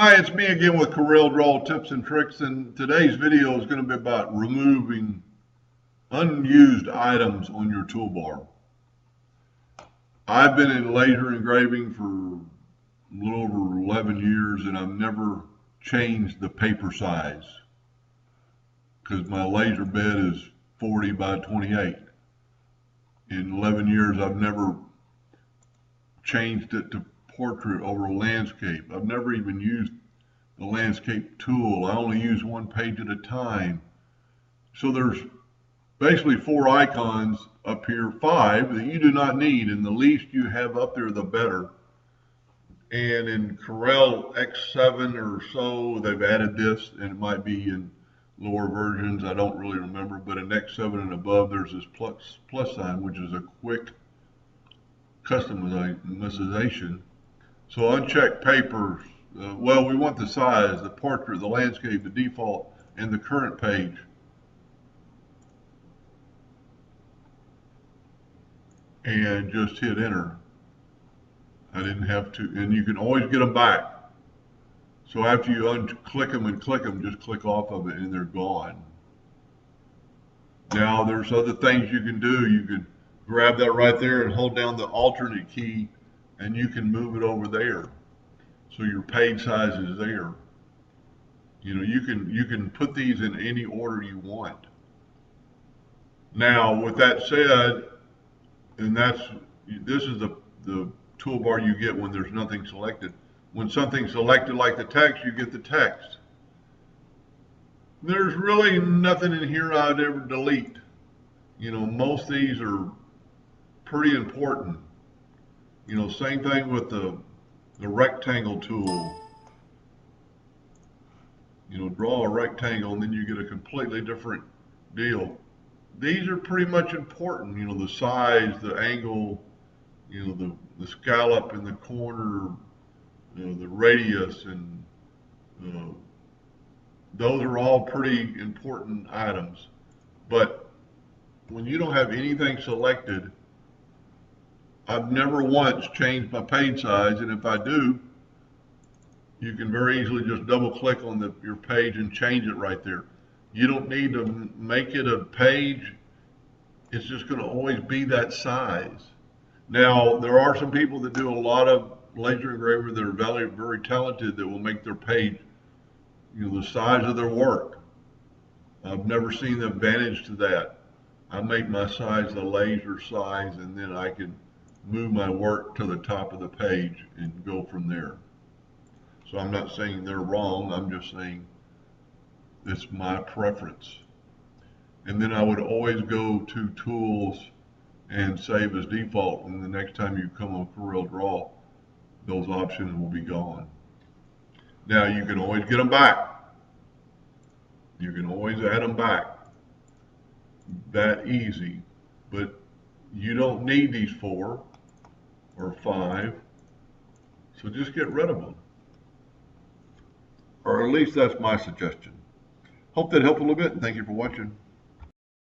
Hi, it's me again with Corel Draw Tips and Tricks, and today's video is going to be about removing unused items on your toolbar. I've been in laser engraving for a little over 11 years, and I've never changed the paper size because my laser bed is 40 by 28. In 11 years, I've never changed it to portrait over landscape. I've never even used the landscape tool. I only use one page at a time. So there's basically 4 icons up here, 5 that you do not need, and the least you have up there the better. And in Corel X7 or so, they've added this, and it might be in lower versions, I don't really remember, but in X7 and above there's this plus sign, which is a quick customization. So uncheck papers. Well, we want the size, the portrait, the landscape, the default, and the current page. And just hit enter. I didn't have to, and you can always get them back. So after you unclick them and click them, just click off of it and they're gone. Now there's other things you can do. You can grab that right there and hold down the alternate key and you can move it over there. So your page size is there. You know, you can put these in any order you want. Now, with that said, and this is the toolbar you get when there's nothing selected. When something's selected like the text, you get the text. There's really nothing in here I'd ever delete. You know, most of these are pretty important. You know, same thing with the rectangle tool. You know, draw a rectangle and then you get a completely different deal. These are pretty much important, you know, the size, the angle, you know, the scallop in the corner, you know, the radius, and those are all pretty important items. But when you don't have anything selected, I've never once changed my page size, and if I do, you can very easily just double click on your page and change it right there. You don't need to make it a page. It's just going to always be that size. Now, there are some people that do a lot of laser engraving that are very, very talented that will make their page, you know, the size of their work. I've never seen the advantage to that. I make my size the laser size, and then I can move my work to the top of the page and go from there. So I'm not saying they're wrong, I'm just saying it's my preference. And then I would always go to tools and save as default, and the next time you come on Corel Draw, those options will be gone. Now you can always get them back. You can always add them back. That easy. But you don't need these 4 or 5, so just get rid of them. Or at least that's my suggestion. Hope that helped a little bit, and thank you for watching.